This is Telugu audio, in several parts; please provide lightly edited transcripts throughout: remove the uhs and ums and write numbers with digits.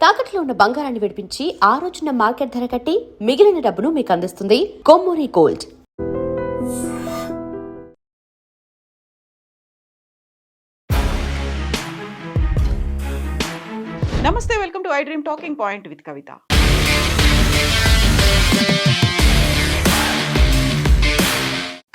తాకట్లో ఉన్న బంగారాన్ని విడిపించి ఆ రోజున మార్కెట్ ధర కట్టి మిగిలిన డబ్బును మీకు అందిస్తుంది కొమ్మూరి గోల్డ్. నమస్తే, welcome to I dream talking point with Kavitha.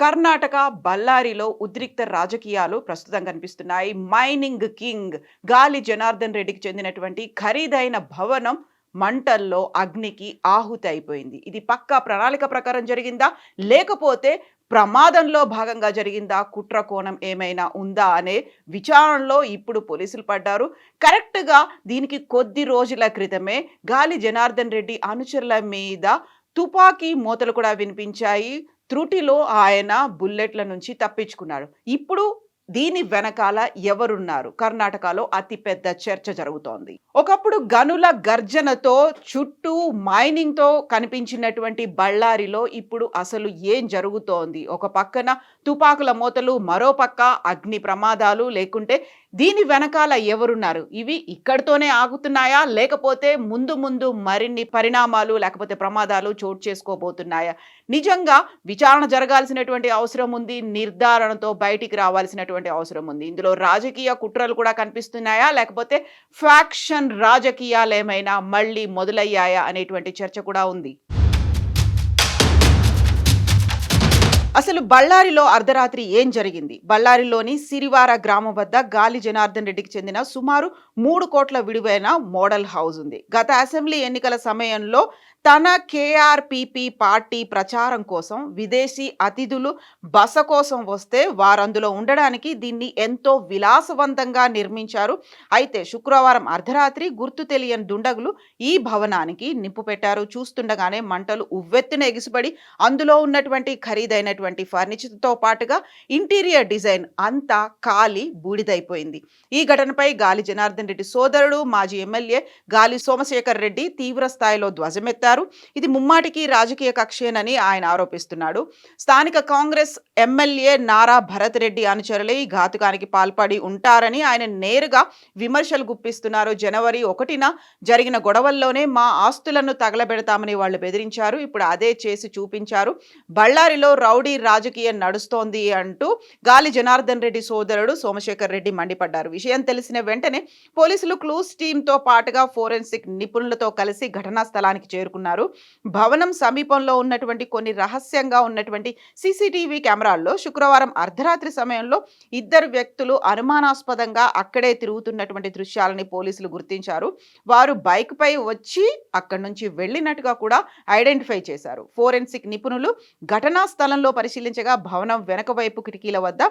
Karnataka బళ్ళారిలో ఉద్రిక్త రాజకీయాలు ప్రస్తుతం కనిపిస్తున్నాయి. మైనింగ్ కింగ్ గాలి జనార్దన్ రెడ్డికి చెందినటువంటి ఖరీదైన భవనం మంటల్లో అగ్నికి ఆహుతి అయిపోయింది. ఇది పక్కా ప్రణాళిక ప్రకారం జరిగిందా, లేకపోతే ప్రమాదంలో భాగంగా జరిగిందా, కుట్ర కోణం ఏమైనా ఉందా అనే విచారణలో ఇప్పుడు పోలీసులు పడ్డారు. కరెక్ట్గా దీనికి కొద్ది రోజుల క్రితమే గాలి జనార్దన్ రెడ్డి అనుచరుల మీద తుపాకీ మూతలు కూడా వినిపించాయి. త్రుటిలో ఆయన బుల్లెట్ల నుంచి తప్పించుకున్నాడు. ఇప్పుడు దీని వెనకాల ఎవరున్నారు? కర్ణాటకలో అతిపెద్ద చర్చ జరుగుతోంది. ఒకప్పుడు గనుల గర్జనతో చుట్టూ మైనింగ్తో కనిపించినటువంటి బళ్ళారిలో ఇప్పుడు అసలు ఏం జరుగుతోంది? ఒక పక్కన తుపాకుల మూతలు, మరో పక్క అగ్ని ప్రమాదాలు. లేకుంటే దీని వెనకాల ఎవరున్నారు? ఇవి ఇక్కడితోనే ఆగుతున్నాయా, లేకపోతే ముందు ముందు మరిన్ని పరిణామాలు లేకపోతే ప్రమాదాలు చోటు చేసుకోబోతున్నాయా? నిజంగా విచారణ జరగాల్సినటువంటి అవసరం ఉంది. నిర్ధారణతో బయటికి రావాల్సినటువంటి అవసరం ఉంది. ఇందులో రాజకీయ కుట్రలు కూడా కనిపిస్తున్నాయా, లేకపోతే ఫ్యాక్షన్ రాజకీయాలు ఏమైనా మళ్ళీ మొదలయ్యాయా అనేటువంటి చర్చ కూడా ఉంది. అసలు బళ్ళారిలో అర్ధరాత్రి ఏం జరిగింది? బళ్ళారిలోని సిరివార గ్రామం వద్ద గాలి జనార్దన్ రెడ్డికి చెందిన సుమారు 3 కోట్ల విలువైన మోడల్ హౌస్ ఉంది. గత అసెంబ్లీ ఎన్నికల సమయంలో తన కేఆర్పిపి పార్టీ ప్రచారం కోసం విదేశీ అతిథులు బస కోసం వస్తే వారందులో ఉండడానికి దీన్ని ఎంతో విలాసవంతంగా నిర్మించారు. అయితే శుక్రవారం అర్ధరాత్రి గుర్తు తెలియని దుండగులు ఈ భవనానికి నిప్పు పెట్టారు. చూస్తుండగానే మంటలు ఉవ్వెత్తున ఎగిసిపడి అందులో ఉన్నటువంటి ఖరీదైనటువంటి ఫర్నిచర్తో పాటుగా ఇంటీరియర్ డిజైన్ అంతా కాలి బూడిదైపోయింది. ఈ ఘటనపై గాలి జనార్దన్ రెడ్డి సోదరుడు మాజీ ఎమ్మెల్యే గాలి సోమశేఖర్ రెడ్డి తీవ్ర స్థాయిలో ధ్వజమెత్తారు. ఇది ముమ్మాటికి రాజకీయ కక్షేనని ఆయన ఆరోపిస్తున్నాడు. స్థానిక కాంగ్రెస్ ఎమ్మెల్యే నారా భరత్ రెడ్డి అనుచరులే ఈ ఘాతుకానికి పాల్పడి ఉంటారని ఆయన నేరుగా విమర్శలు గుప్పిస్తున్నారు. జనవరి 1న జరిగిన గొడవల్లోనే మా ఆస్తులను తగలబెడతామని వాళ్ళు బెదిరించారు. ఇప్పుడు అదే చేసి చూపించారు. బళ్ళారిలో రౌడీ రాజకీయం నడుస్తోంది అంటూ గాలి జనార్దన్ రెడ్డి సోదరుడు సోమశేఖర్ రెడ్డి మండిపడ్డారు. విషయం తెలిసిన వెంటనే పోలీసులు క్లూస్ టీంతో పాటుగా ఫోరెన్సిక్ నిపుణులతో కలిసి ఘటనా స్థలానికి చేరుకున్నారు. భవనం సమీపంలో ఉన్నటువంటి కొన్ని రహస్యంగా ఉన్నటువంటి సీసీటీవీ కెమెరాల్లో శుక్రవారం అర్ధరాత్రి సమయంలో 2 వ్యక్తులు అనుమానాస్పదంగా అక్కడే తిరుగుతున్నటువంటి దృశ్యాలని పోలీసులు గుర్తించారు. వారు బైక్ పై వచ్చి అక్కడి నుంచి వెళ్ళినట్టుగా కూడా ఐడెంటిఫై చేశారు. ఫోరెన్సిక్ నిపుణులు ఘటనా స్థలంలో పరిశీలించగా భవనం వెనక వైపు కిటికీల వద్ద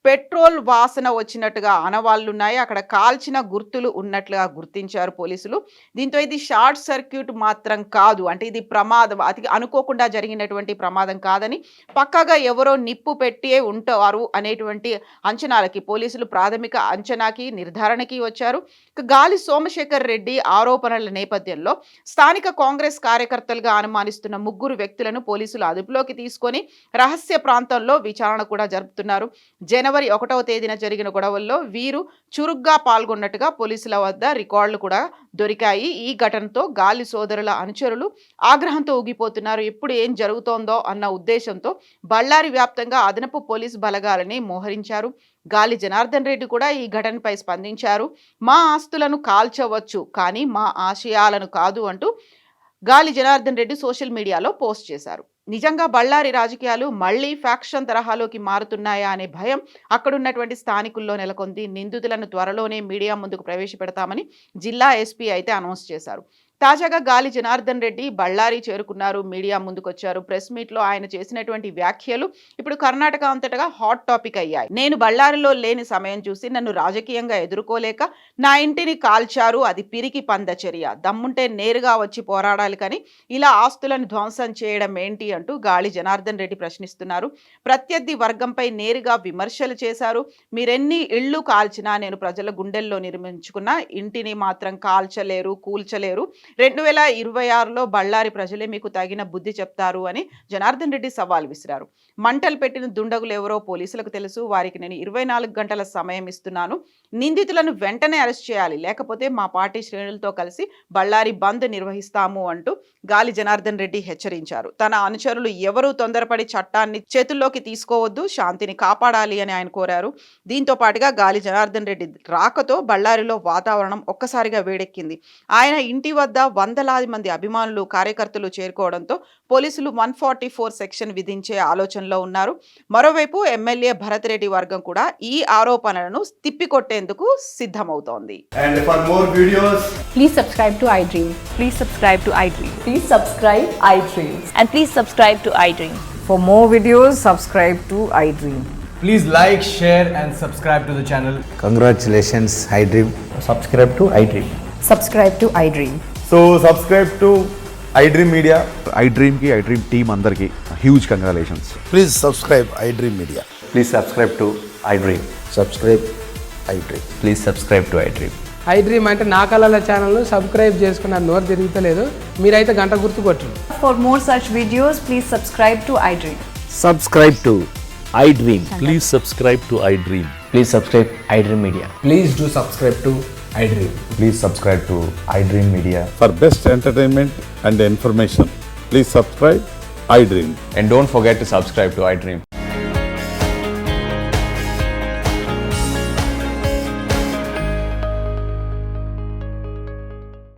పెట్రోల్ వాసన వచ్చినట్టుగా ఆనవాళ్లున్నాయి. అక్కడ కాల్చిన గుర్తులు ఉన్నట్లుగా గుర్తించారు పోలీసులు. దీంతో ఇది షార్ట్ సర్క్యూట్ మాత్రం కాదు, అంటే ఇది ప్రమాదం, అది అనుకోకుండా జరిగినటువంటి ప్రమాదం కాదని, పక్కాగా ఎవరో నిప్పు పెట్టే ఉంటారు అనేటువంటి అంచనాలకి పోలీసులు ప్రాథమిక అంచనాకి నిర్ధారణకి వచ్చారు. గాలి సోమశేఖర్ రెడ్డి ఆరోపణల నేపథ్యంలో స్థానిక కాంగ్రెస్ కార్యకర్తలుగా అనుమానిస్తున్న 3 వ్యక్తులను పోలీసులు అదుపులోకి తీసుకొని రహస్య ప్రాంతంలో విచారణ కూడా జరుపుతున్నారు. జనవరి 1వ తేదీన జరిగిన గొడవల్లో వీరు చురుగ్గా పాల్గొన్నట్టుగా పోలీసుల వద్ద రికార్డులు కూడా దొరికాయి. ఈ ఘటనతో గాలి సోదరుల అనుచరులు ఆగ్రహంతో ఊగిపోతున్నారు. ఎప్పుడు ఏం జరుగుతోందో అన్న ఉద్దేశంతో బళ్ళారి వ్యాప్తంగా అదనపు పోలీసు బలగాలని మోహరించారు. గాలి జనార్దన్ రెడ్డి కూడా ఈ ఘటనపై స్పందించారు. మా ఆస్తులను కాల్చవచ్చు, కానీ మా ఆశయాలను కాదు అంటూ గాలి జనార్దన్ రెడ్డి సోషల్ మీడియాలో పోస్ట్ చేశారు. నిజంగా బళ్ళారి రాజకీయాలు మళ్లీ ఫ్యాక్షన్ తరహాలోకి మారుతున్నాయా అనే భయం అక్కడున్నటువంటి స్థానికుల్లో నెలకొంది. నిందితులను త్వరలోనే మీడియా ముందుకు ప్రవేశపెడతామని జిల్లా ఎస్పీ అయితే అనౌన్స్ చేశారు. తాజాగా గాలి జనార్దన్ రెడ్డి బళ్ళారి చేరుకున్నారు, మీడియా ముందుకొచ్చారు. ప్రెస్ మీట్లో ఆయన చేసినటువంటి వ్యాఖ్యలు ఇప్పుడు కర్ణాటక అంతటా హాట్ టాపిక్ అయ్యాయి. నేను బళ్ళారిలో లేని సమయం చూసి నన్ను రాజకీయంగా ఎదుర్కోలేక నా ఇంటిని కాల్చారు, అది పిరికి పంద చర్య. దమ్ముంటే నేరుగా వచ్చి పోరాడాలి, కానీ ఇలా ఆస్తులను ధ్వంసం చేయడం ఏంటి అంటూ గాలి జనార్దన్ రెడ్డి ప్రశ్నిస్తున్నారు. ప్రత్యర్థి వర్గంపై నేరుగా విమర్శలు చేశారు. మీరెన్ని ఇళ్లు కాల్చినా నేను ప్రజల గుండెల్లో నిర్మించుకున్న ఇంటిని మాత్రం కాల్చలేరు, కూల్చలేరు. 2026లో బళ్ళారి ప్రజలే మీకు తగిన బుద్ధి చెప్తారు అని జనార్దన్ రెడ్డి సవాల్ విసిరారు. మంటలు పెట్టిన దుండగులు ఎవరో పోలీసులకు తెలుసు, వారికి నేను 24 గంటల సమయం ఇస్తున్నాను, నిందితులను వెంటనే అరెస్ట్ చేయాలి, లేకపోతే మా పార్టీ శ్రేణులతో కలిసి బళ్ళారి బంద్ నిర్వహిస్తాము అంటూ గాలి జనార్దన్ రెడ్డి హెచ్చరించారు. తన అనుచరులు ఎవరూ తొందరపడి చట్టాన్ని చేతుల్లోకి తీసుకోవద్దు, శాంతిని కాపాడాలి అని ఆయన కోరారు. దీంతో పాటుగా గాలి జనార్దన్ రెడ్డి రాకతో బళ్ళారిలో వాతావరణం ఒక్కసారిగా వేడెక్కింది. ఆయన ఇంటి వద్ద వందలాది మంది అభిమానులు, కార్యకర్తలు చేరుకోవడంతో పోలీసులు 144 సెక్షన్ విధించే ఆలోచనలో ఉన్నారు. మరోవైపు ఎమ్మెల్యే భరత్ రెడ్డి వర్గం కూడా ఈ ఆరోపణలను తిప్పికొట్టేందుకు సిద్ధమవుతోంది. And for more videos, Please subscribe to iDream. Please subscribe to iDream. Please subscribe iDream. And please subscribe to iDream. For more videos, subscribe to iDream. please like, share and subscribe to the channel. Congratulations, iDream. Subscribe to iDream. Subscribe to iDream. So subscribe to iDream Media. iDream ki iDream team andarki huge congratulations. Please subscribe iDream Media. Please subscribe to iDream. Subscribe iDream. Please subscribe to iDream. iDream అంటే నా కళల ఛానల్ను సబ్స్క్రైబ్ చేసుకున్న నోరు తిరుగుతలేదు, మీరైతే గంట గుర్తు కొట్టండి. For more such videos, please subscribe to iDream. Subscribe to iDream. Please subscribe to iDream. Please subscribe iDream Media. Please do subscribe to iDream. Please subscribe to iDream Media. For best entertainment and information, please subscribe iDream. And don't forget to subscribe to iDream.